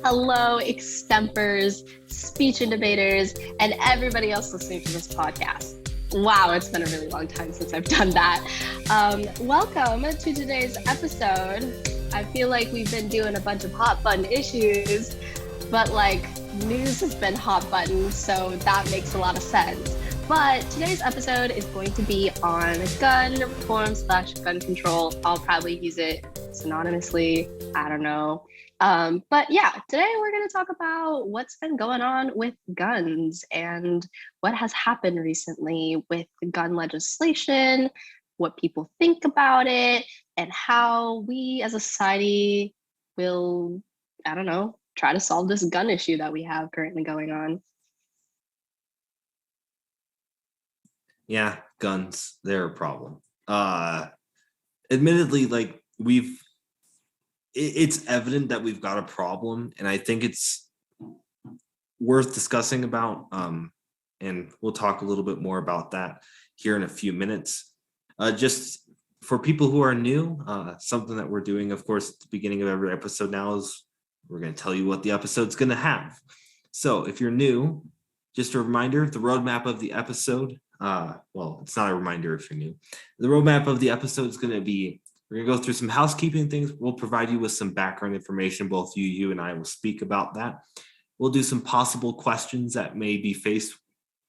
Hello, extempers, speech and debaters, and everybody else listening to this podcast. Wow, it's been a really long time since I've done that. Welcome to today's episode. I feel like we've been doing a bunch of hot button issues, but news has been hot button, so that makes a lot of sense. But today's episode is going to be on gun reform / gun control. I'll probably use it synonymously. I don't know. But yeah, today we're going to talk about what's been going on with guns and what has happened recently with gun legislation, what people think about it, and how we as a society will, I don't know, try to solve this gun issue that we have currently going on. Yeah, guns, they're a problem. Admittedly, it's evident that we've got a problem, and I think it's worth discussing about. And we'll talk a little bit more about that here in a few minutes. Just for people who are new, something that we're doing, of course, at the beginning of every episode now is we're going to tell you what the episode's going to have. So if you're new, just a reminder, the roadmap of the episode, well, it's not a reminder if you're new. The roadmap of the episode is going to be, we're going to go through some housekeeping things. We'll provide you with some background information. Both you and I will speak about that. We'll do some possible questions that may be faced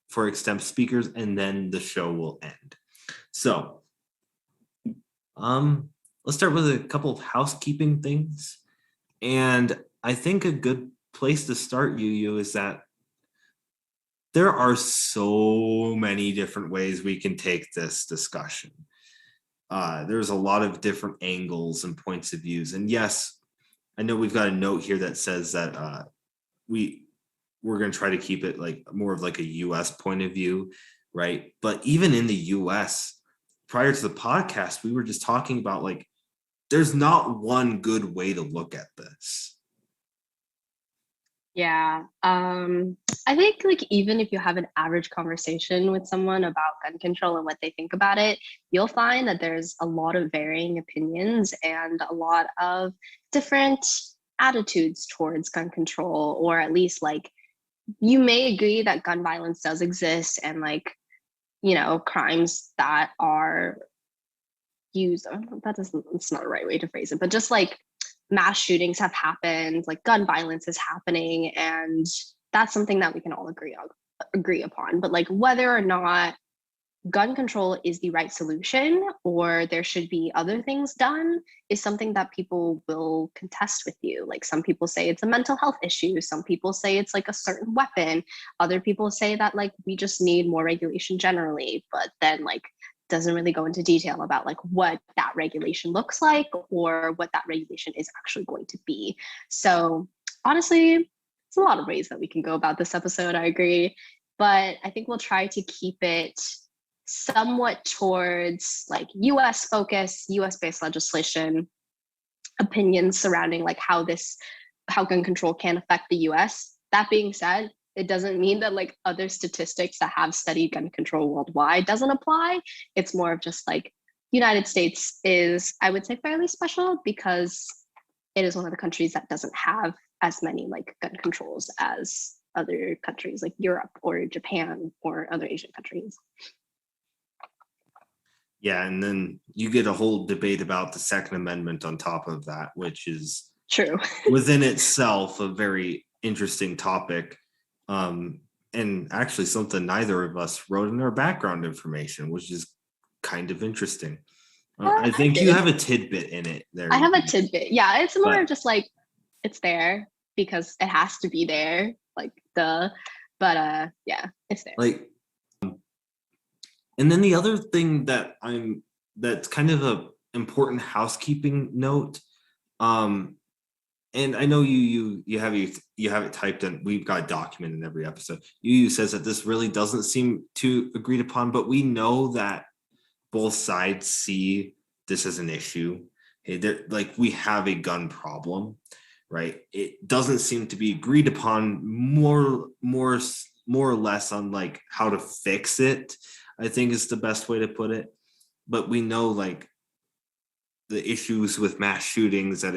for Extemp speakers, and then the show will end. So, let's start with a couple of housekeeping things. And I think a good place to start, YuYu, is that there are so many different ways we can take this discussion. There's a lot of different angles and points of views. And yes, I know we've got a note here that says that we're going to try to keep it more of a US point of view, right? But even in the US, prior to the podcast, we were just talking about there's not one good way to look at this. Yeah. I think even if you have an average conversation with someone about gun control and what they think about it, you'll find that there's a lot of varying opinions and a lot of different attitudes towards gun control, or at least you may agree that gun violence does exist and crimes that are used, it's not the right way to phrase it, but just mass shootings have happened, gun violence is happening, and that's something that we can all agree upon. But whether or not gun control is the right solution or there should be other things done is something that people will contest with you. Some people say it's a mental health issue, some people say it's a certain weapon, other people say that we just need more regulation generally, but then doesn't really go into detail about what that regulation looks like or what that regulation is actually going to be. So honestly, it's a lot of ways that we can go about this episode, I agree, but I think we'll try to keep it somewhat towards US focus, US based legislation, opinions surrounding how gun control can affect the US. That being said, it doesn't mean that other statistics that have studied gun control worldwide doesn't apply. It's more of just United States is, I would say, fairly special because it is one of the countries that doesn't have as many gun controls as other countries like Europe or Japan or other Asian countries. Yeah, and then you get a whole debate about the Second Amendment on top of that, which is true within itself a very interesting topic. And actually something neither of us wrote in our background information, which is kind of interesting. I think you have a tidbit in it there. I have a tidbit. Yeah, it's more of just it's there because it has to be there, duh. But yeah, it's there. And then the other thing that's kind of a important housekeeping note, and I know you have it typed in. We've got a document in every episode. YuYu says that this really doesn't seem too agreed upon, but we know that both sides see this as an issue. Hey, we have a gun problem, right? It doesn't seem to be agreed upon more or less on how to fix it, I think is the best way to put it. But we know the issues with mass shootings, that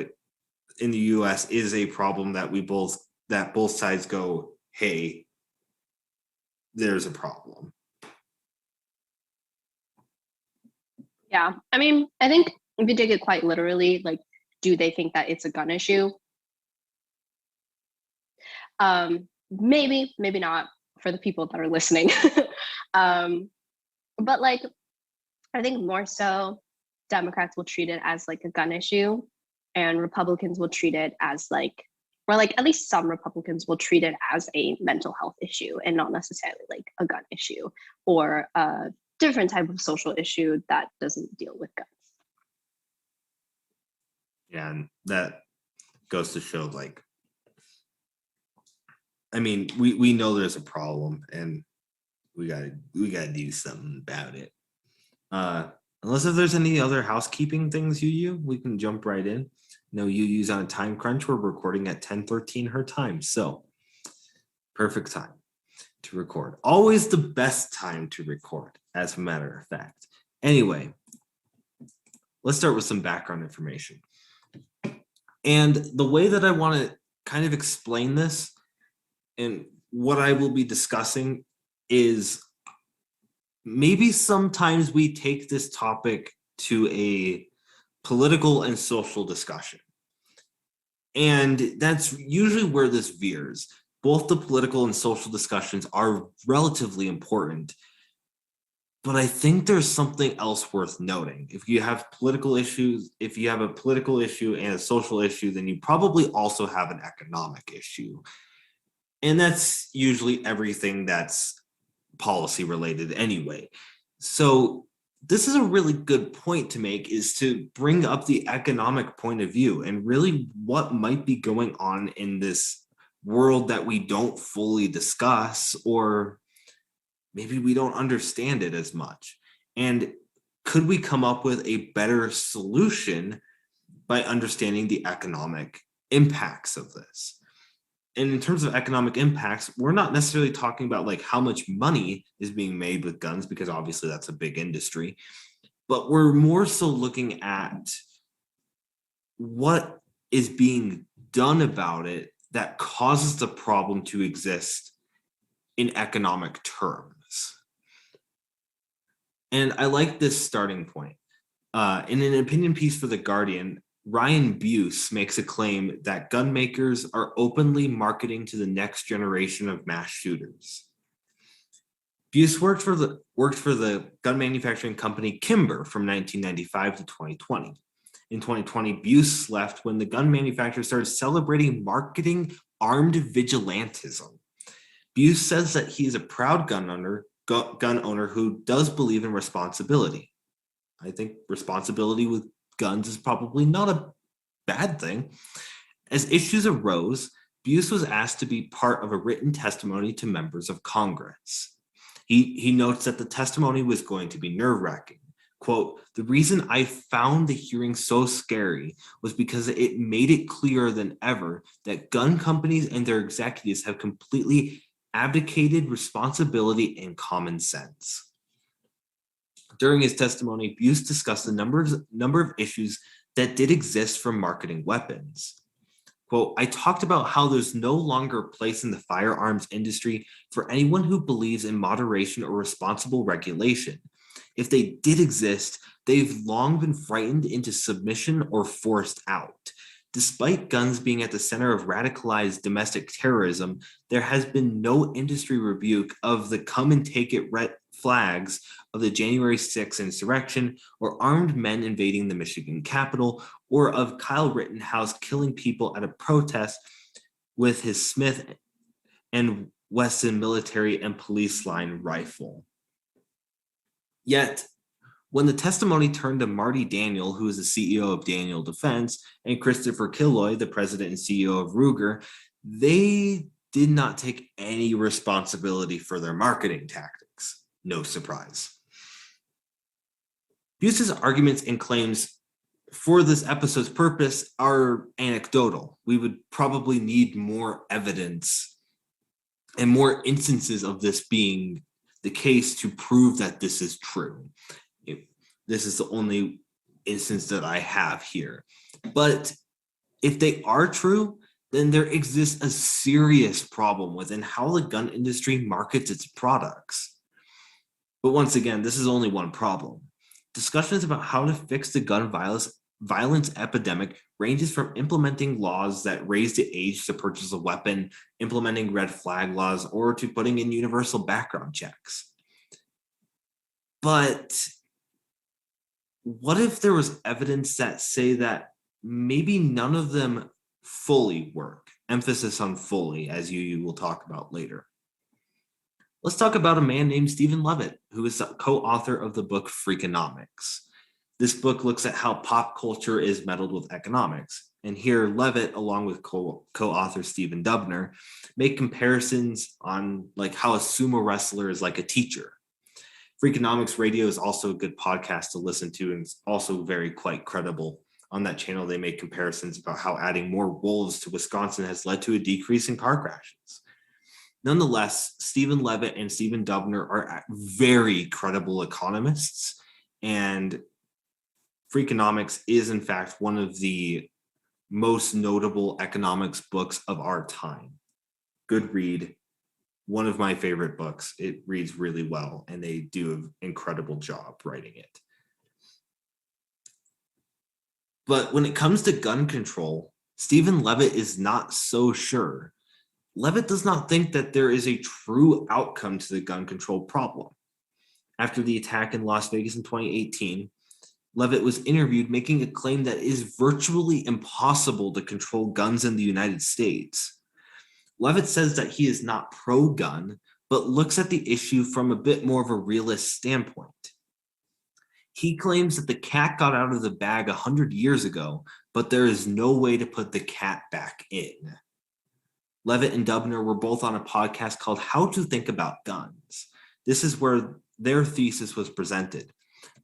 in the US is a problem that both sides go, hey, there's a problem. Yeah, I mean, I think if you take it quite literally, like, do they think that it's a gun issue? Maybe, maybe not for the people that are listening. But like, I think more so Democrats will treat it as like a gun issue, and Republicans will treat it as like, or like at least some Republicans will treat it as a mental health issue and not necessarily like a gun issue or a different type of social issue that doesn't deal with guns. Yeah, and that goes to show, like, I mean, we know there's a problem and we gotta do something about it. Unless if there's any other housekeeping things, YuYu, we can jump right in. No, YuYu's on a time crunch. We're recording at 10:13 her time, so perfect time to record. Always the best time to record, as a matter of fact. Anyway, let's start with some background information. And the way that I want to kind of explain this and what I will be discussing is maybe sometimes we take this topic to a political and social discussion. And that's usually where this veers. Both the political and social discussions are relatively important, but I think there's something else worth noting. If you have political issues, if you have a political issue and a social issue, then you probably also have an economic issue. And that's usually everything that's policy related anyway. So this is a really good point to make, is to bring up the economic point of view and really what might be going on in this world that we don't fully discuss, or maybe we don't understand it as much. And could we come up with a better solution by understanding the economic impacts of this? And in terms of economic impacts, we're not necessarily talking about like how much money is being made with guns, because obviously that's a big industry, but we're more so looking at what is being done about it that causes the problem to exist in economic terms. And I like this starting point. In an opinion piece for The Guardian, Ryan Buse makes a claim that gun makers are openly marketing to the next generation of mass shooters. Buse worked for the gun manufacturing company Kimber from 1995 to 2020. In 2020, Buse left when the gun manufacturer started celebrating marketing armed vigilantism. Buse says that he is a proud gun owner who does believe in responsibility. I think responsibility with guns is probably not a bad thing. As issues arose, Buse was asked to be part of a written testimony to members of Congress. He notes that the testimony was going to be nerve-wracking. Quote, "The reason I found the hearing so scary was because it made it clearer than ever that gun companies and their executives have completely abdicated responsibility and common sense." During his testimony, Buse discussed the number of issues that did exist from marketing weapons. Quote, "I talked about how there's no longer a place in the firearms industry for anyone who believes in moderation or responsible regulation. If they did exist, they've long been frightened into submission or forced out. Despite guns being at the center of radicalized domestic terrorism, there has been no industry rebuke of the come and take it red flags of the January 6th insurrection, or armed men invading the Michigan Capitol, or of Kyle Rittenhouse killing people at a protest with his Smith and Wesson military and police line rifle." Yet, when the testimony turned to Marty Daniel, who is the CEO of Daniel Defense, and Christopher Killoy, the president and CEO of Ruger, they did not take any responsibility for their marketing tactics. No surprise. Buse's arguments and claims for this episode's purpose are anecdotal. We would probably need more evidence and more instances of this being the case to prove that this is true. This is the only instance that I have here. But If they are true, then there exists a serious problem within how the gun industry markets its products. But once again, this is only one problem. Discussions about how to fix the gun violence epidemic ranges from implementing laws that raise the age to purchase a weapon, implementing red flag laws, or to putting in universal background checks. But what if there was evidence that say that maybe none of them fully work? Emphasis on fully, as you will talk about later. Let's talk about a man named Stephen Levitt, who is the co-author of the book Freakonomics. This book looks at how pop culture is meddled with economics. And here Levitt, along with co-author Stephen Dubner, make comparisons on like how a sumo wrestler is like a teacher. Freakonomics Radio is also a good podcast to listen to, and it's also very quite credible. On that channel, they make comparisons about how adding more wolves to Wisconsin has led to a decrease in car crashes. Nonetheless, Stephen Levitt and Stephen Dubner are very credible economists, and Freakonomics is, in fact, one of the most notable economics books of our time. Good read. One of my favorite books. It reads really well, and they do an incredible job writing it. But when it comes to gun control, Stephen Levitt is not so sure. Levitt does not think that there is a true outcome to the gun control problem. After the attack in Las Vegas in 2018, Levitt was interviewed making a claim that it is virtually impossible to control guns in the United States. Levitt says that he is not pro-gun, but looks at the issue from a bit more of a realist standpoint. He claims that the cat got out of the bag 100 years ago, but there is no way to put the cat back in. Levitt and Dubner were both on a podcast called How to Think About Guns. This is where their thesis was presented.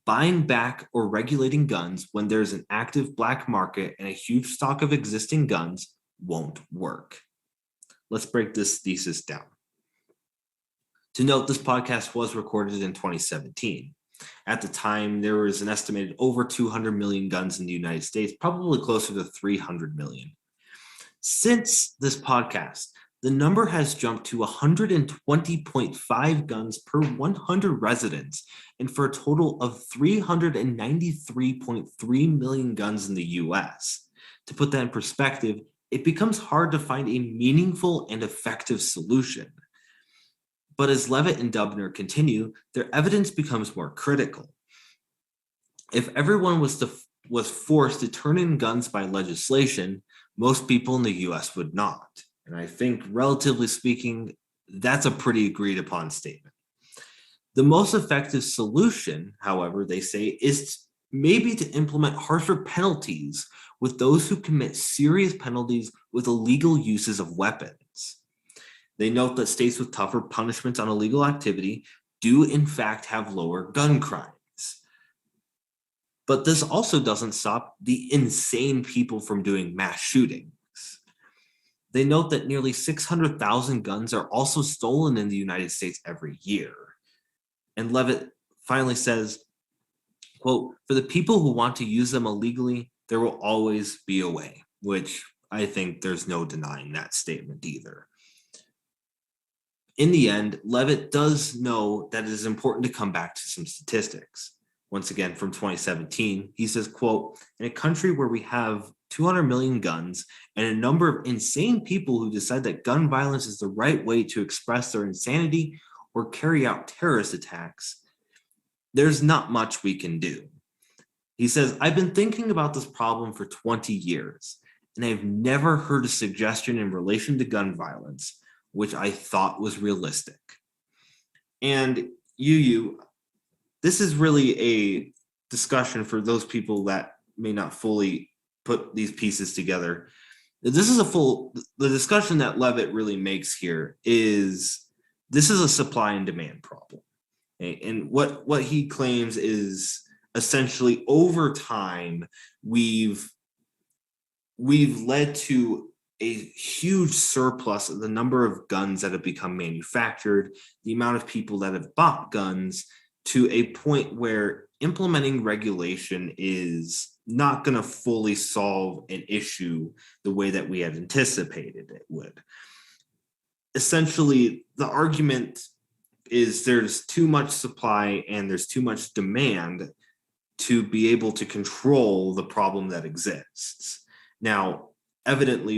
Buying back or regulating guns when there's an active black market and a huge stock of existing guns won't work. Let's break this thesis down. To note, this podcast was recorded in 2017. At the time, there was an estimated over 200 million guns in the United States, probably closer to 300 million. Since this podcast, the number has jumped to 120.5 guns per 100 residents, and for a total of 393.3 million guns in the US. To put that in perspective, it becomes hard to find a meaningful and effective solution. But as Levitt and Dubner continue, their evidence becomes more critical. If everyone was forced to turn in guns by legislation, most people in the US would not. And I think, relatively speaking, that's a pretty agreed upon statement. The most effective solution, however, they say, is maybe to implement harsher penalties with those who commit serious penalties with illegal uses of weapons. They note that states with tougher punishments on illegal activity do in fact have lower gun crimes. But this also doesn't stop the insane people from doing mass shootings. They note that nearly 600,000 guns are also stolen in the United States every year. And Levitt finally says, quote, "For the people who want to use them illegally, there will always be a way," which I think there's no denying that statement either. In the end, Levitt does know that it is important to come back to some statistics. Once again, from 2017, he says, quote, "In a country where we have 200 million guns and a number of insane people who decide that gun violence is the right way to express their insanity or carry out terrorist attacks, there's not much we can do." He says, "I've been thinking about this problem for 20 years, and I've never heard a suggestion in relation to gun violence which I thought was realistic." And YuYu, this is really a discussion for those people that may not fully put these pieces together. The discussion that Levitt really makes here is, this is a supply and demand problem. Okay? And what he claims is essentially over time, we've led to a huge surplus of the number of guns that have become manufactured, the amount of people that have bought guns, to a point where implementing regulation is not going to fully solve an issue the way that we had anticipated it would. Essentially, the argument is there's too much supply and there's too much demand to be able to control the problem that exists. Now, evidently,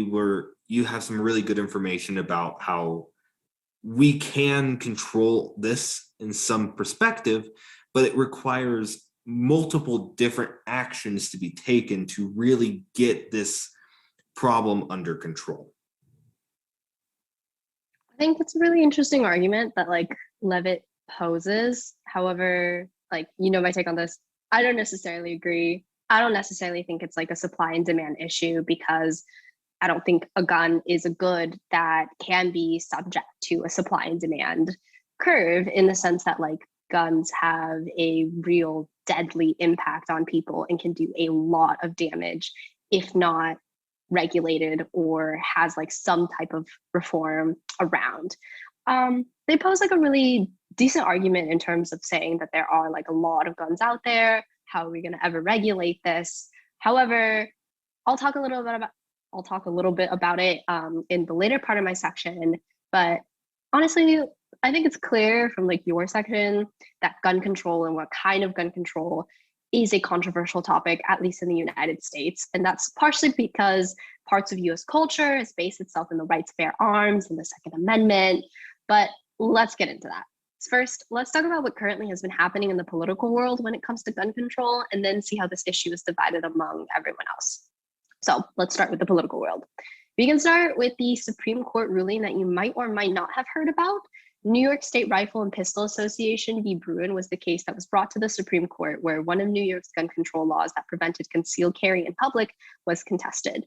you have some really good information about how we can control this in some perspective, but it requires multiple different actions to be taken to really get this problem under control. I think it's a really interesting argument that like Levitt poses. However, like, you know, my take on this, I don't necessarily agree. I don't necessarily think it's like a supply and demand issue, because I don't think a gun is a good that can be subject to a supply and demand curve, in the sense that like guns have a real deadly impact on people and can do a lot of damage if not regulated or has like some type of reform around. They pose like a really decent argument in terms of saying that there are like a lot of guns out there. How are we going to ever regulate this? However, I'll talk a little bit about it in the later part of my section. But honestly, I think it's clear from like your section that gun control and what kind of gun control is a controversial topic, at least in the United States. And that's partially because parts of US culture has based itself in the right to bear arms and the Second Amendment. But let's get into that. First, let's talk about what currently has been happening in the political world when it comes to gun control, and then see how this issue is divided among everyone else. So let's start with the political world. We can start with the Supreme Court ruling that you might or might not have heard about. New York State Rifle and Pistol Association v. Bruin was the case that was brought to the Supreme Court, where one of New York's gun control laws that prevented concealed carry in public was contested.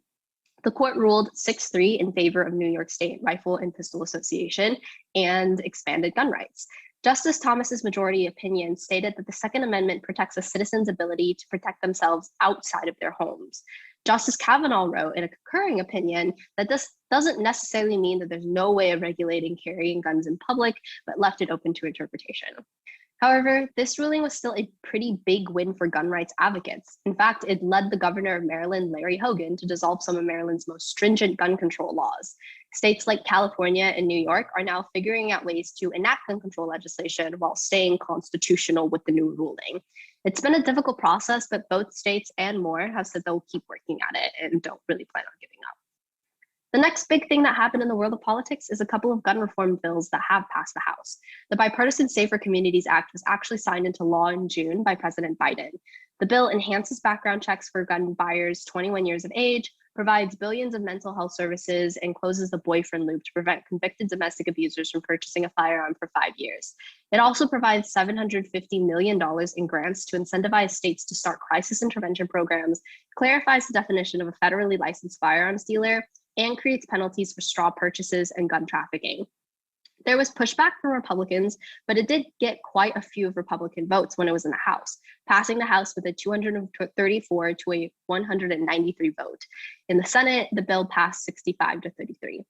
The court ruled 6-3 in favor of New York State Rifle and Pistol Association and expanded gun rights. Justice Thomas's majority opinion stated that the Second Amendment protects a citizen's ability to protect themselves outside of their homes. Justice Kavanaugh wrote in a concurring opinion that this doesn't necessarily mean that there's no way of regulating carrying guns in public, but left it open to interpretation. However, this ruling was still a pretty big win for gun rights advocates. In fact, it led the governor of Maryland, Larry Hogan, to dissolve some of Maryland's most stringent gun control laws. States like California and New York are now figuring out ways to enact gun control legislation while staying constitutional with the new ruling. It's been a difficult process, but both states and more have said they'll keep working at it and don't really plan on giving up. The next big thing that happened in the world of politics is a couple of gun reform bills that have passed the House. The Bipartisan Safer Communities Act was actually signed into law in June by President Biden. The bill enhances background checks for gun buyers 21 years of age, provides billions of mental health services, and closes the boyfriend loop to prevent convicted domestic abusers from purchasing a firearm for 5 years. It also provides $750 million in grants to incentivize states to start crisis intervention programs, clarifies the definition of a federally licensed firearms dealer, and creates penalties for straw purchases and gun trafficking. There was pushback from Republicans, but it did get quite a few Republican votes when it was in the House, passing the House with a 234 to a 193 vote. In the Senate, the bill passed 65 to 33.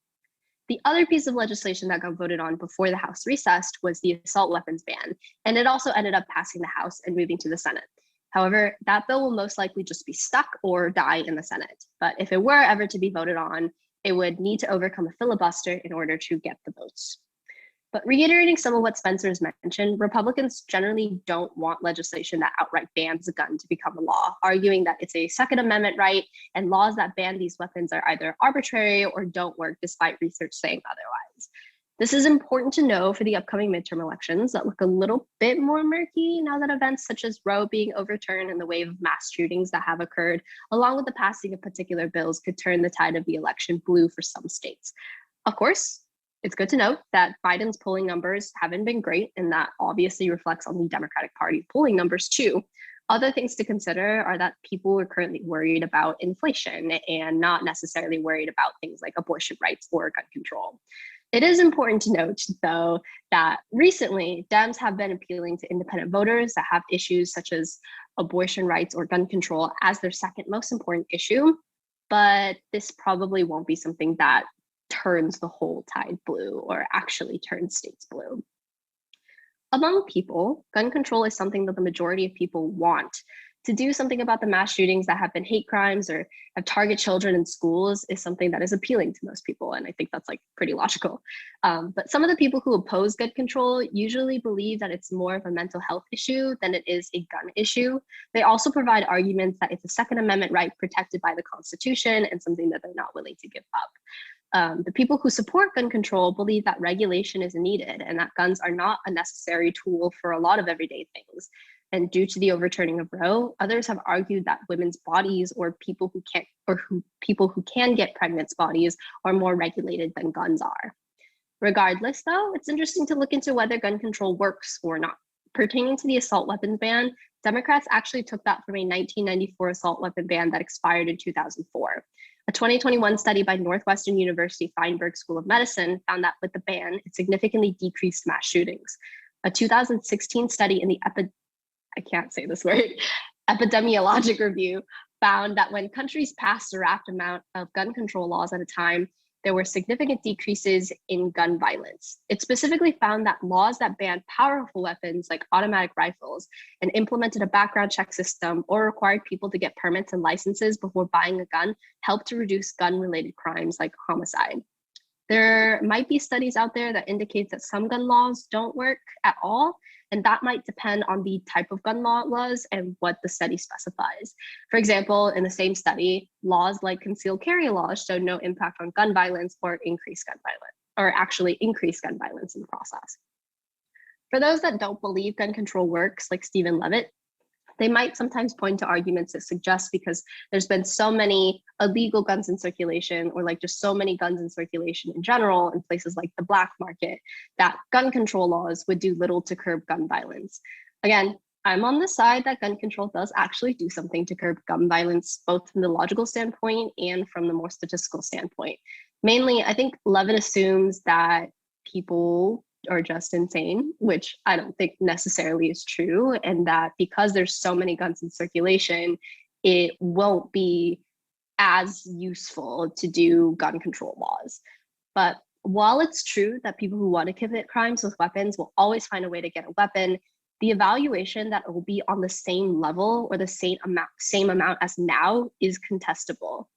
The other piece of legislation that got voted on before the House recessed was the assault weapons ban, and it also ended up passing the House and moving to the Senate. However, that bill will most likely just be stuck or die in the Senate. But if it were ever to be voted on, it would need to overcome a filibuster in order to get the votes. But reiterating some of what Spencer has mentioned, Republicans generally don't want legislation that outright bans a gun to become a law, arguing that it's a Second Amendment right, and laws that ban these weapons are either arbitrary or don't work, despite research saying otherwise. This is important to know for the upcoming midterm elections that look a little bit more murky now that events such as Roe being overturned and the wave of mass shootings that have occurred, along with the passing of particular bills, could turn the tide of the election blue for some states. Of course, it's good to note that Biden's polling numbers haven't been great, and that obviously reflects on the Democratic Party polling numbers too. Other things to consider are that people are currently worried about inflation and not necessarily worried about things like abortion rights or gun control. It is important to note, though, that recently Dems have been appealing to independent voters that have issues such as abortion rights or gun control as their second most important issue, but this probably won't be something that turns the whole tide blue or actually turns states blue. Among people, gun control is something that the majority of people want to do something about the mass shootings that have been hate crimes or have target children in schools is something that is appealing to most people. And I think that's like pretty logical. But some of the people who oppose gun control usually believe that it's more of a mental health issue than it is a gun issue. They also provide arguments that it's a Second Amendment right protected by the Constitution and something that they're not willing to give up. The people who support gun control believe that regulation is needed and that guns are not a necessary tool for a lot of everyday things. And due to the overturning of Roe, others have argued that women's bodies or people who can get pregnant's bodies are more regulated than guns are. Regardless, though, it's interesting to look into whether gun control works or not. Pertaining to the assault weapons ban, Democrats actually took that from a 1994 assault weapon ban that expired in 2004. A 2021 study by Northwestern University Feinberg School of Medicine found that with the ban, it significantly decreased mass shootings. A 2016 study in the epidemiologic review found that when countries passed a raft amount of gun control laws at a time, there were significant decreases in gun violence. It specifically found that laws that banned powerful weapons like automatic rifles and implemented a background check system or required people to get permits and licenses before buying a gun helped to reduce gun-related crimes like homicide. There might be studies out there that indicate that some gun laws don't work at all, and that might depend on the type of gun laws and what the study specifies. For example, in the same study, laws like concealed carry laws showed no impact on gun violence or increased gun violence, or actually increased gun violence in the process. For those that don't believe gun control works, like Stephen Levitt, they might sometimes point to arguments that suggest because there's been so many illegal guns in circulation or like just so many guns in circulation in general in places like the black market that gun control laws would do little to curb gun violence. Again, I'm on the side that gun control does actually do something to curb gun violence, both from the logical standpoint and from the more statistical standpoint. Mainly, I think Levitt assumes that people are just insane, which I don't think necessarily is true, and that because there's so many guns in circulation, it won't be as useful to do gun control laws. But while it's true that people who want to commit crimes with weapons will always find a way to get a weapon, the evaluation that it will be on the same level or the same amount as now is contestable.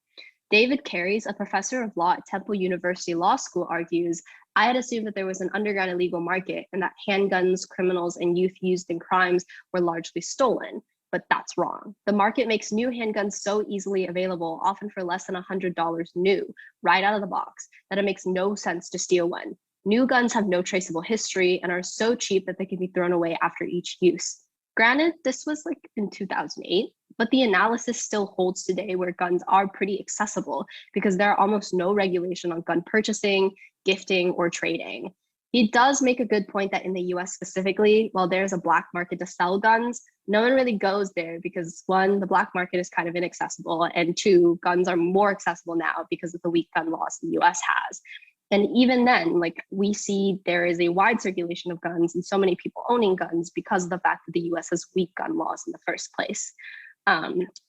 David Carries, a professor of law at Temple University Law School, argues, I had assumed that there was an underground illegal market and that handguns, criminals, and youth used in crimes were largely stolen, but that's wrong. The market makes new handguns so easily available, often for less than $100 new, right out of the box, that it makes no sense to steal one. New guns have no traceable history and are so cheap that they can be thrown away after each use. Granted, this was like in 2008, but the analysis still holds today where guns are pretty accessible because there are almost no regulation on gun purchasing, gifting, or trading. He does make a good point that in the US specifically, while there's a black market to sell guns, no one really goes there because one, the black market is kind of inaccessible, and two, guns are more accessible now because of the weak gun laws the US has. And even then, like we see there is a wide circulation of guns and so many people owning guns because of the fact that the US has weak gun laws in the first place.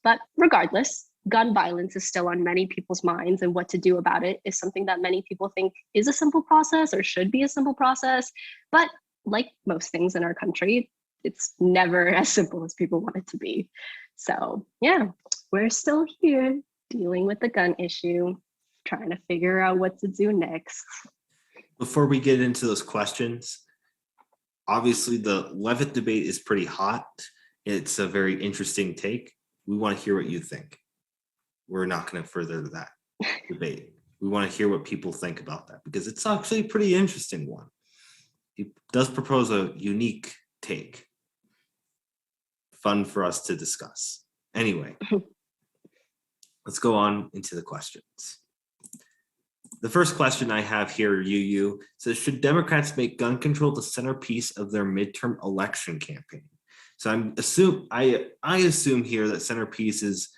But regardless, gun violence is still on many people's minds, and what to do about it is something that many people think is a simple process or should be a simple process. But like most things in our country, it's never as simple as people want it to be. So yeah, we're still here dealing with the gun issue, trying to figure out what to do next. Before we get into those questions, obviously the Levitt debate is pretty hot. It's a very interesting take. We want to hear what you think. We're not going to further that debate. We want to hear what people think about that because it's actually a pretty interesting one. He does propose a unique take. Fun for us to discuss. Anyway, let's go on into the questions. The first question I have here, YuYu, says, should Democrats make gun control the centerpiece of their midterm election campaign? So I assume here that centerpiece is,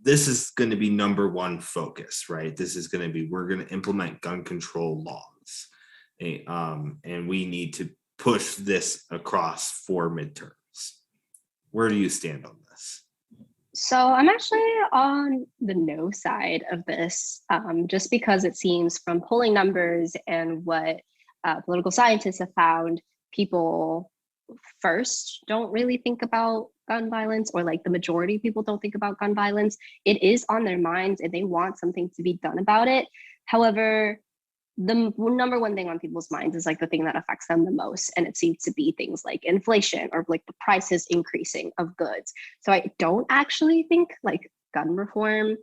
this is going to be number one focus, right? This is going to be, we're going to implement gun control laws. And we need to push this across for midterms. Where do you stand on this? So I'm actually on the no side of this, just because it seems from polling numbers and what political scientists have found, people first don't really think about gun violence, or like the majority of people don't think about gun violence. It is on their minds and they want something to be done about it. However, the number one thing on people's minds is like the thing that affects them the most, and it seems to be things like inflation or like the prices increasing of goods. So I don't actually think like gun reform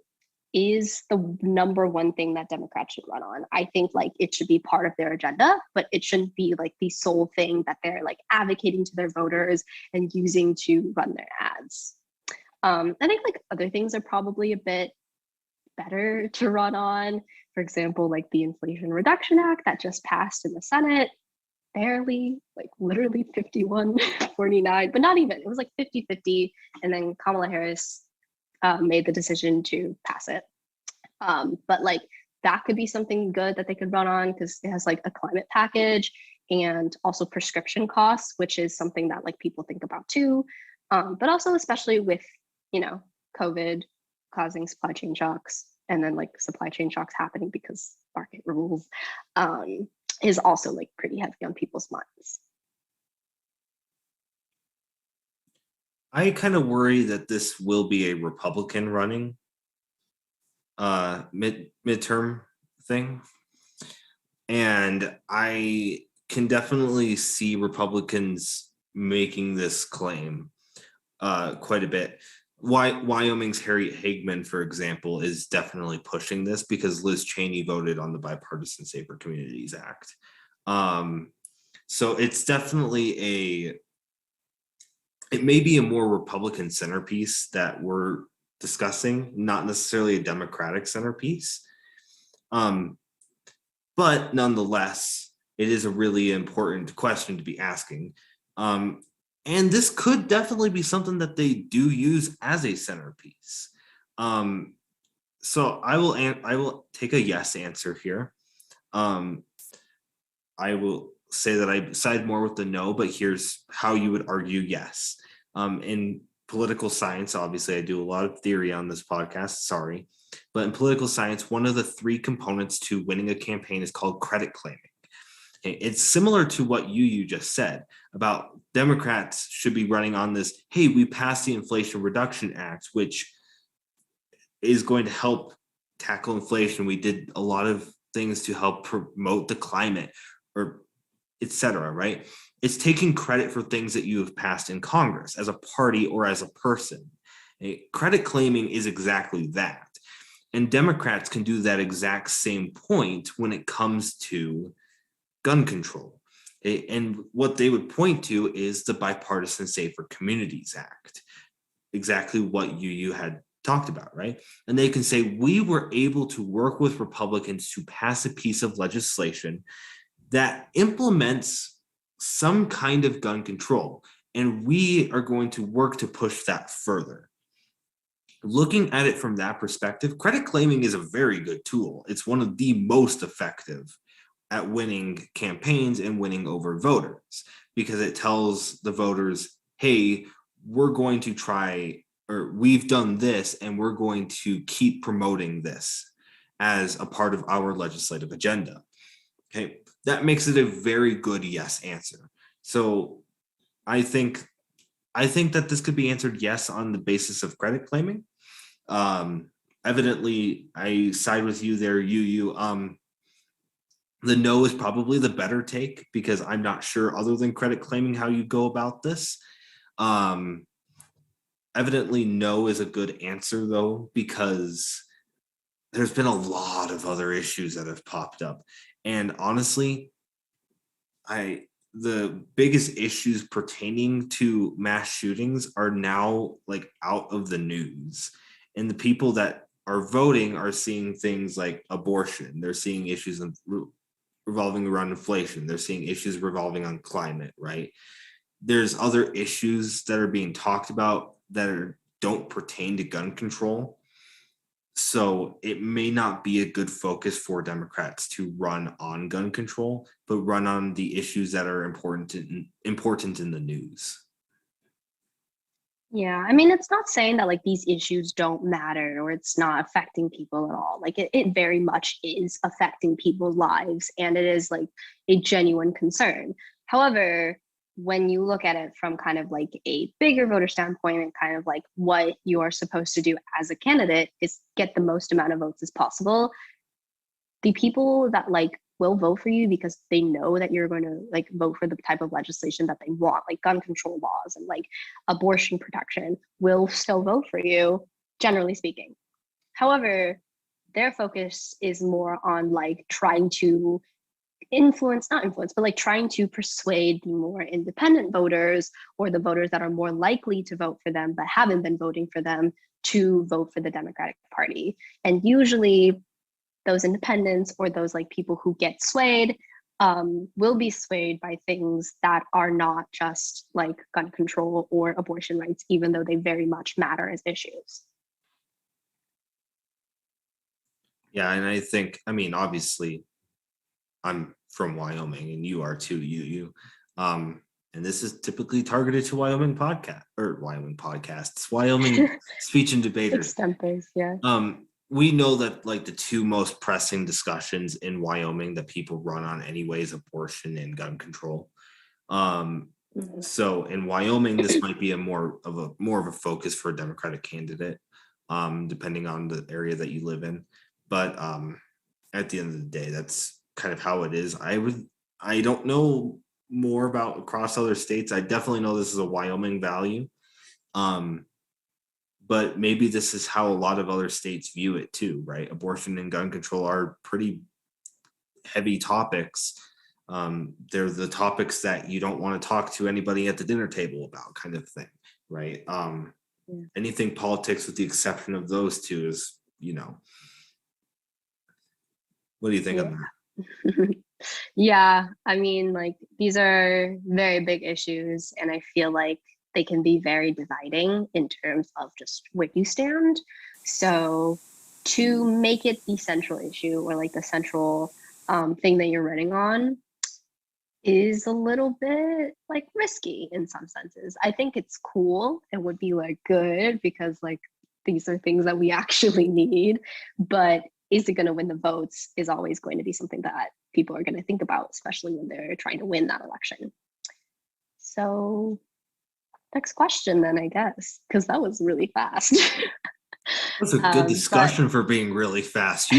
is the number one thing that Democrats should run on. I think like it should be part of their agenda, but it shouldn't be like the sole thing that they're like advocating to their voters and using to run their ads. I think like other things are probably a bit better to run on. For example, like the Inflation Reduction Act that just passed in the Senate, barely, like literally 51-49, but not even, it was like 50-50. And then Kamala Harris made the decision to pass it. But like that could be something good that they could run on because it has like a climate package and also prescription costs, which is something that like people think about too. But also especially with, you know, COVID causing supply chain shocks and then like supply chain shocks happening because market rules is also like pretty heavy on people's minds. I kind of worry that this will be a Republican running midterm thing. And I can definitely see Republicans making this claim quite a bit. Wyoming's Harriet Hagman, for example, is definitely pushing this because Liz Cheney voted on the Bipartisan Safer Communities Act. So it's definitely it may be a more Republican centerpiece that we're discussing, not necessarily a Democratic centerpiece. But nonetheless, it is a really important question to be asking. And this could definitely be something that they do use as a centerpiece. So I will take a yes answer here. I will say that I side more with the no, but here's how you would argue yes. In political science, obviously, I do a lot of theory on this podcast, sorry. But in political science, one of the three components to winning a campaign is called credit claiming. It's similar to what YuYu just said about Democrats should be running on this, hey, we passed the Inflation Reduction Act, which is going to help tackle inflation. We did a lot of things to help promote the climate, or et cetera, right? It's taking credit for things that you have passed in Congress as a party or as a person. Credit claiming is exactly that. And Democrats can do that exact same point when it comes to gun control. And what they would point to is the Bipartisan Safer Communities Act, exactly what YuYu had talked about, right? And they can say, we were able to work with Republicans to pass a piece of legislation that implements some kind of gun control, and we are going to work to push that further. Looking at it from that perspective, credit claiming is a very good tool. It's one of the most effective at winning campaigns and winning over voters, because it tells the voters, hey, we're going to try, or we've done this, and we're going to keep promoting this as a part of our legislative agenda. Okay, that makes it a very good yes answer. So I think that this could be answered yes on the basis of credit claiming. Evidently, I side with you there, YuYu. The no is probably the better take because I'm not sure, other than credit claiming, how you go about this. Evidently, no is a good answer though, because there's been a lot of other issues that have popped up. And honestly, the biggest issues pertaining to mass shootings are now like out of the news. And the people that are voting are seeing things like abortion. They're seeing issues revolving around inflation. They're seeing issues revolving on climate, right? There's other issues that are being talked about that don't pertain to gun control. So it may not be a good focus for Democrats to run on gun control, but run on the issues that are important in the news. Yeah, I mean, it's not saying that like these issues don't matter or it's not affecting people at all. Like it very much is affecting people's lives and it is like a genuine concern. However, when you look at it from kind of like a bigger voter standpoint and kind of like what you are supposed to do as a candidate is get the most amount of votes as possible, the people that like will vote for you because they know that you're going to like vote for the type of legislation that they want, like gun control laws and like abortion protection, will still vote for you, generally speaking. However, their focus is more on like trying to not influence, but like trying to persuade the more independent voters or the voters that are more likely to vote for them but haven't been voting for them to vote for the Democratic Party. And usually those independents or those like people who get swayed will be swayed by things that are not just like gun control or abortion rights, even though they very much matter as issues. Yeah, and I think, I mean, obviously, I'm from Wyoming, and you are too, YuYu. And this is typically targeted to Wyoming podcasts, Wyoming speech and debaters. Extempers, yeah. We know that like the two most pressing discussions in Wyoming that people run on anyways, abortion and gun control. So in Wyoming, this might be more of a focus for a Democratic candidate, depending on the area that you live in. But at the end of the day, that's kind of how it is. I don't know more about across other states. I definitely know this is a Wyoming value. But maybe this is how a lot of other states view it too, right? Abortion and gun control are pretty heavy topics. They're the topics that you don't want to talk to anybody at the dinner table about, kind of thing, right? Anything politics with the exception of those two is, what do you think of that? Yeah, I mean, like these are very big issues, and I feel like they can be very dividing in terms of just where you stand. So to make it the central issue or like the central thing that you're running on is a little bit like risky in some senses. I think it's cool. It would be like good because like these are things that we actually need, but is it going to win the votes is always going to be something that people are going to think about, especially when they're trying to win that election. So next question then, I guess, because that was really fast. That's a good discussion for being really fast.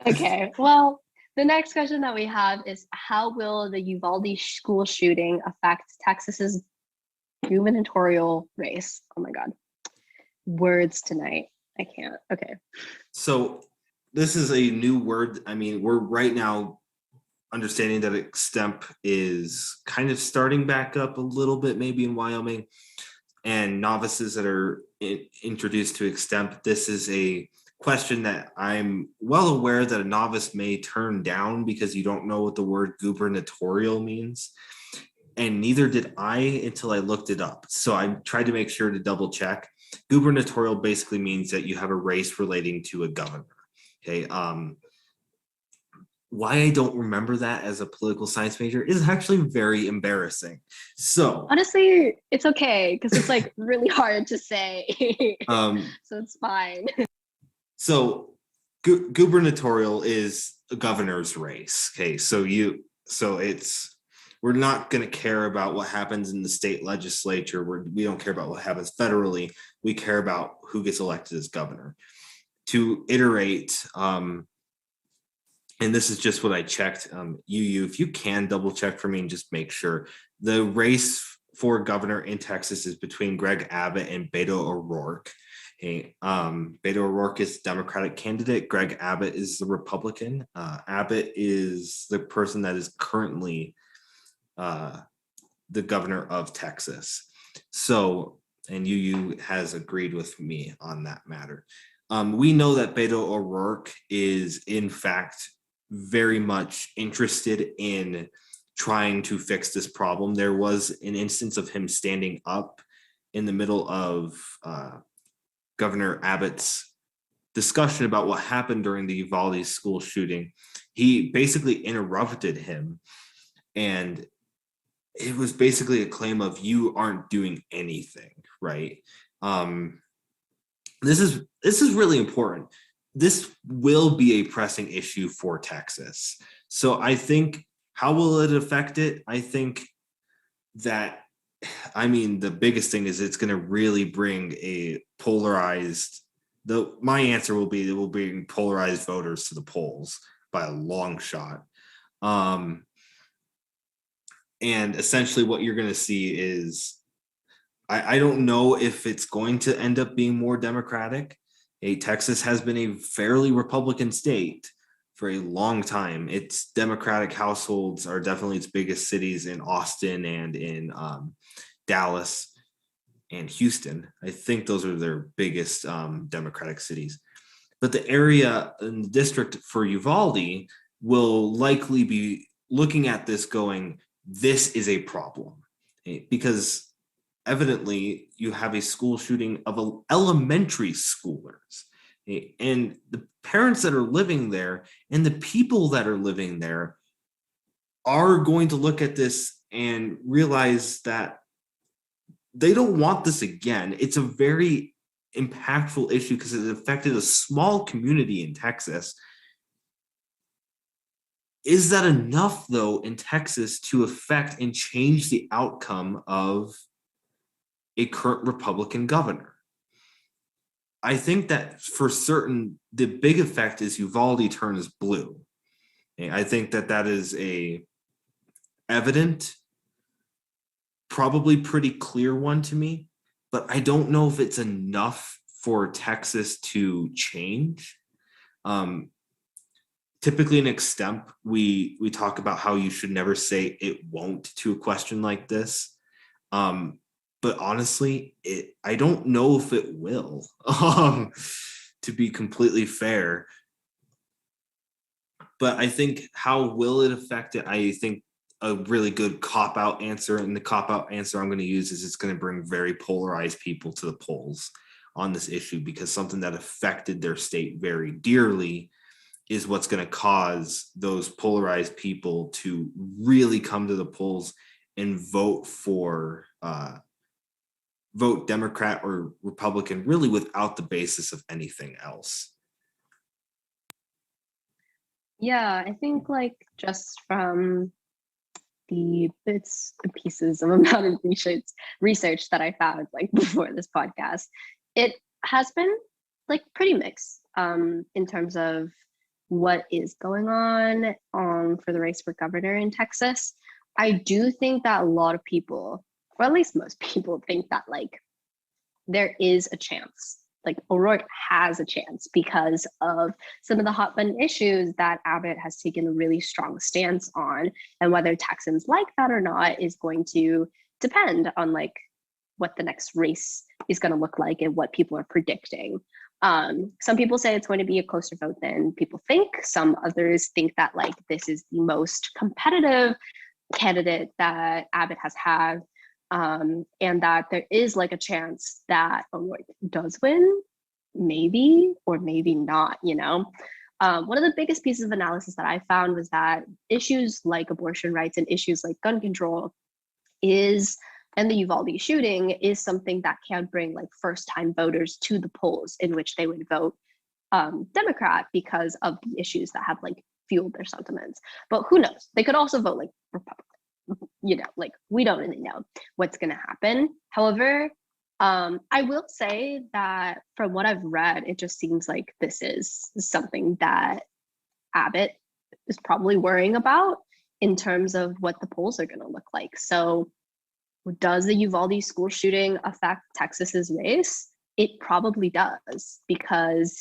Okay, well, the next question that we have is, how will the Uvalde school shooting affect Texas's gubernatorial race? Oh my God, words tonight. I can't. Okay. So this is a new word. I mean, we're right now understanding that Extemp is kind of starting back up a little bit, maybe in Wyoming, and novices that are introduced to Extemp. This is a question that I'm well aware that a novice may turn down because you don't know what the word gubernatorial means. And neither did I until I looked it up. So I tried to make sure to double check. Gubernatorial basically means that you have a race relating to a governor. Okay. Why I don't remember that as a political science major is actually very embarrassing. So honestly, it's okay because it's like really hard to say. So it's fine. So gubernatorial is a governor's race. Okay. So we're not going to care about what happens in the state legislature. We don't care about what happens federally. We care about who gets elected as governor. To iterate, and this is just what I checked, YuYu, if you can double check for me and just make sure, the race for governor in Texas is between Greg Abbott and Beto O'Rourke. Beto O'Rourke is the Democratic candidate. Greg Abbott is the Republican. Abbott is the person that is currently the governor of Texas. So, and YuYu has agreed with me on that matter. We know that Beto O'Rourke is in fact very much interested in trying to fix this problem. There was an instance of him standing up in the middle of Governor Abbott's discussion about what happened during the Uvalde school shooting. He basically interrupted him, and it was basically a claim of, you aren't doing anything, right? This is really important. This will be a pressing issue for Texas. So I think How will it affect it? I think that, I mean, the biggest thing is it's going to really bring a polarized, my answer will be it will bring polarized voters to the polls by a long shot. And essentially what you're going to see is, I don't know if it's going to end up being more Democratic. Texas has been a fairly Republican state for a long time. Its Democratic households are definitely its biggest cities in Austin and in Dallas and Houston. I think those are their biggest Democratic cities. But the area in the district for Uvalde will likely be looking at this going, this is a problem. Because evidently you have a school shooting of elementary schoolers, and the parents that are living there and the people that are living there are going to look at this and realize that they don't want this again. It's a very impactful issue because it affected a small community in Texas. Is that enough, though, in Texas to affect and change the outcome of a current Republican governor? I think that for certain, the big effect is Uvalde turns blue. I think that that is a evident, probably pretty clear one to me, but I don't know if it's enough for Texas to change. Typically in Extemp, we talk about how you should never say it won't to a question like this. But honestly, I don't know if it will, to be completely fair. But I think how will it affect it? I think a really good cop-out answer, and the cop-out answer I'm going to use is it's going to bring very polarized people to the polls on this issue, because something that affected their state very dearly is what's going to cause those polarized people to really come to the polls and vote Democrat or Republican, really without the basis of anything else. Yeah, I think like just from the bits and pieces of amount of research that I found like before this podcast, it has been like pretty mixed in terms of what is going on for the race for governor in Texas. I do think that a lot of people, or at least most people, think that like there is a chance, like O'Rourke has a chance because of some of the hot button issues that Abbott has taken a really strong stance on, and whether Texans like that or not is going to depend on like what the next race is going to look like and what people are predicting. Some people say it's going to be a closer vote than people think. Some others think that like this is the most competitive candidate that Abbott has had, and that there is like a chance that O'Rourke does win, maybe or maybe not, you know. One of the biggest pieces of analysis that I found was that issues like abortion rights and issues like gun control and the Uvalde shooting is something that can bring like first-time voters to the polls, in which they would vote Democrat because of the issues that have like fueled their sentiments. But who knows? They could also vote like Republican. You know, like we don't really know what's going to happen. However, I will say that from what I've read, it just seems like this is something that Abbott is probably worrying about in terms of what the polls are going to look like. So does the Uvalde school shooting affect Texas's race? It probably does, because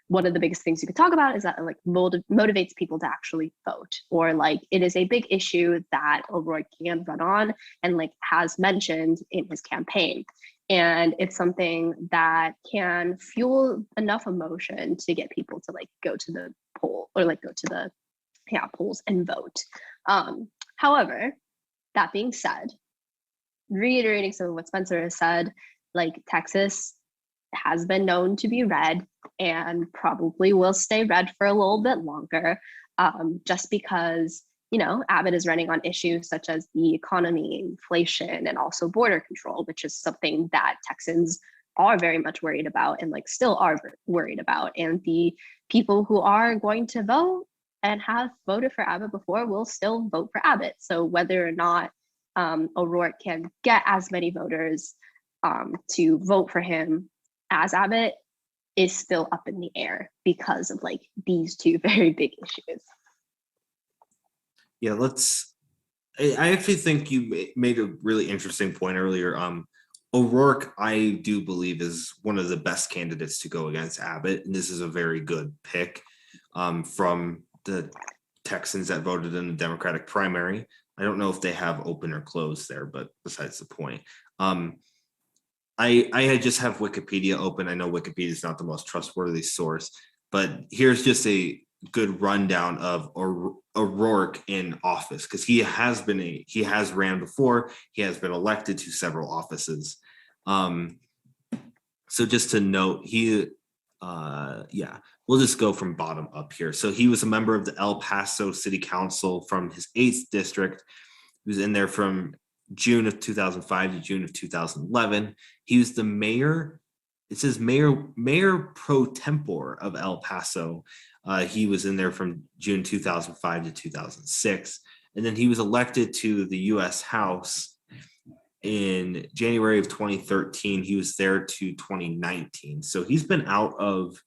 one of the biggest things you could talk about is that it like motivates people to actually vote, or like it is a big issue that O'Rourke can run on and like has mentioned in his campaign. And it's something that can fuel enough emotion to get people to like go to the poll or like go to the polls and vote. However, that being said, reiterating some of what Spencer has said, like Texas has been known to be red and probably will stay red for a little bit longer, just because, you know, Abbott is running on issues such as the economy, inflation, and also border control, which is something that Texans are very much worried about and like still are worried about. And the people who are going to vote and have voted for Abbott before will still vote for Abbott. So whether or not O'Rourke can get as many voters to vote for him as Abbott is still up in the air because of like these two very big issues. Yeah, I actually think you made a really interesting point earlier. O'Rourke, I do believe, is one of the best candidates to go against Abbott, and this is a very good pick from the Texans that voted in the Democratic primary. I don't know if they have open or closed there, but besides the point. I just have Wikipedia open. I know Wikipedia is not the most trustworthy source, but here's just a good rundown of O'Rourke in office, because he has ran before. He has been elected to several offices. So just to note, we'll just go from bottom up here. So he was a member of the El Paso City Council from his 8th district. He was in there from June of 2005 to June of 2011. He was the mayor. It says mayor pro tempore of El Paso. He was in there from June 2005 to 2006. And then he was elected to the U.S. House in January of 2013. He was there to 2019. So he's been out of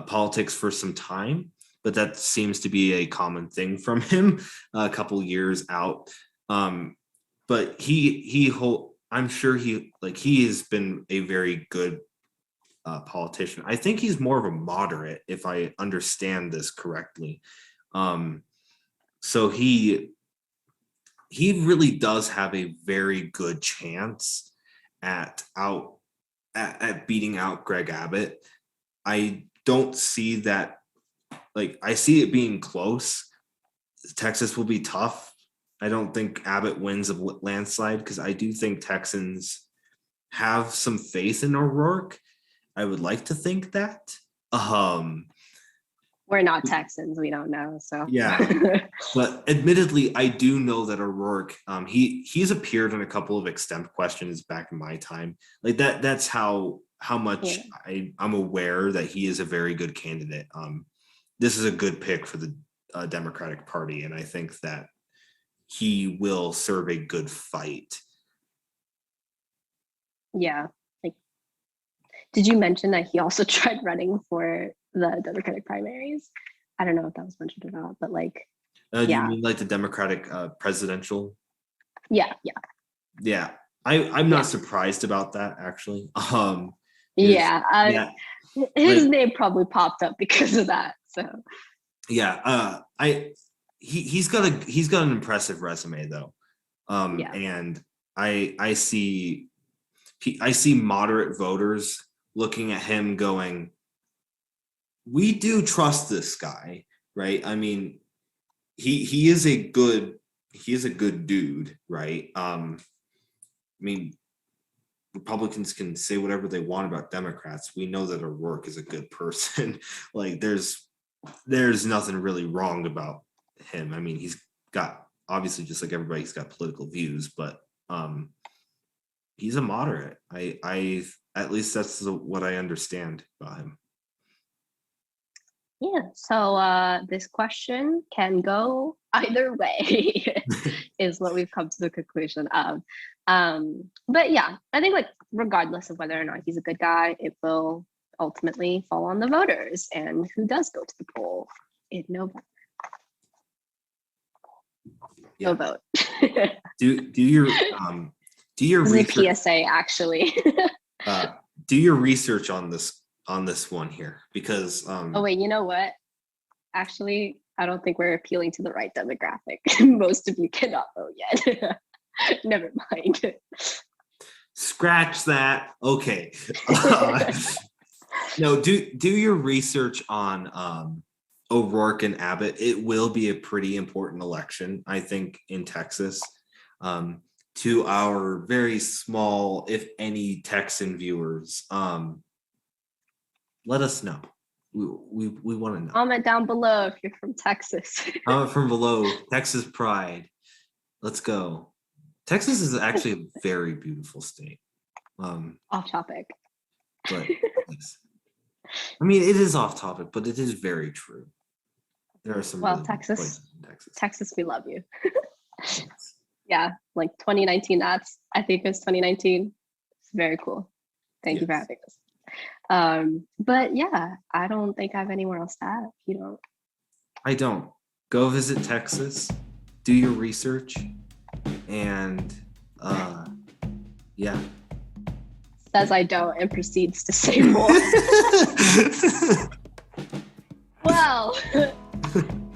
politics for some time, but that seems to be a common thing from him, a couple years out. But I'm sure he has been a very good politician. I think he's more of a moderate, if I understand this correctly. So he really does have a very good chance at beating out Greg Abbott. I don't see that. I see it being close. Texas will be tough. I don't think Abbott wins a landslide, because I do think Texans have some faith in O'Rourke. I would like to think that. We're not Texans, we don't know. So yeah, but admittedly, I do know that O'Rourke, he's appeared in a couple of Extemp questions back in my time. Like that. That's how much I'm aware that he is a very good candidate. This is a good pick for the Democratic Party, and I think that he will serve a good fight. Yeah. Did you mention that he also tried running for the Democratic primaries? I don't know if that was mentioned or not, but do you mean like the Democratic presidential? Yeah. I'm not surprised about that, actually. His name probably popped up because of that. So he's got an impressive resume, though. And I see moderate voters looking at him going, we do trust this guy, right? I mean, he is a good dude, right? I mean, Republicans can say whatever they want about Democrats. We know that O'Rourke is a good person. There's nothing really wrong about him. I mean, he's got, obviously, just like everybody, he's got political views, but he's a moderate. I at least that's what I understand about him. Yeah, so this question can go either way is what we've come to the conclusion of. But yeah, I think regardless of whether or not he's a good guy, it will ultimately fall on the voters and who does go to the poll in November. Go vote. do your research. PSA, actually. Do your research on this one here, because oh wait, you know what? Actually, I don't think we're appealing to the right demographic. Most of you cannot vote yet. Never mind. Scratch that. Okay. No, do your research on O'Rourke and Abbott. It will be a pretty important election, I think, in Texas. To our very small, if any, Texan viewers, let us know. We want to know. Comment down below if you're from Texas. Comment from below. Texas pride. Let's go. Texas is actually a very beautiful state. Off topic. But I mean, it is off topic, but it is very true. There are some Well, really Texas. places in Texas. Texas, we love you. Yeah, like 2019, I think it was 2019. It's very cool. Thank you for Yes. having us. But yeah, I don't think I have anywhere else to add. If you don't. I don't. Go visit Texas, do your research, and yeah. Says I don't and proceeds to say more. Well,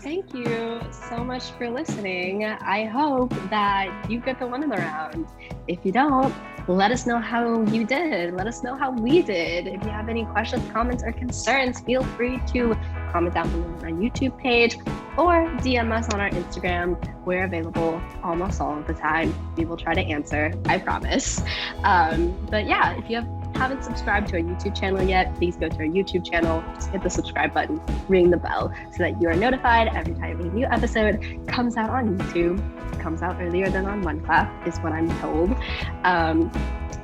thank you so much for listening. I hope that you get the one in the round. If you don't, let us know how you did. Let us know how we did. If you have any questions, comments, or concerns, feel free to comment down below on our YouTube page or DM us on our Instagram. We're available almost all of the time. We will try to answer, I promise. But yeah, if you haven't subscribed to our YouTube channel yet, please go to our YouTube channel, just hit the subscribe button, ring the bell so that you are notified every time a new episode comes out on YouTube. It comes out earlier than on OneClap is what I'm told.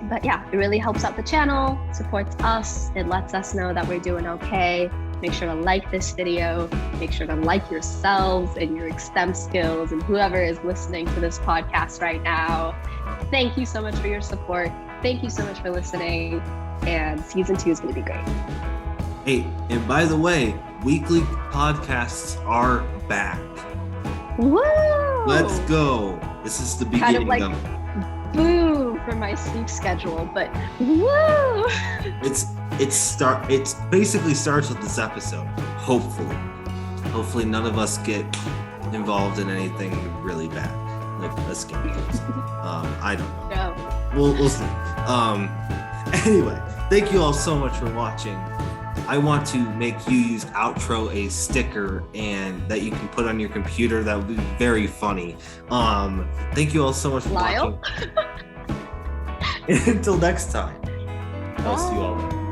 But yeah, it really helps out the channel, supports us, it lets us know that we're doing okay. Make sure to like this video, make sure to like yourselves and your Extemp skills and whoever is listening to this podcast right now. Thank you so much for your support. Thank you so much for listening, and season 2 is going to be great. Hey, and by the way, weekly podcasts are back. Woo! Let's go. This is the beginning kind of like boo for my sleep schedule, but woo! It basically starts with this episode. Hopefully none of us get involved in anything really bad, like let's get I don't know. No. We'll see. Anyway, thank you all so much for watching. I want to make YuYu's outro a sticker and that you can put on your computer. That would be very funny. Thank you all so much for watching. Until next time, I'll see you all later.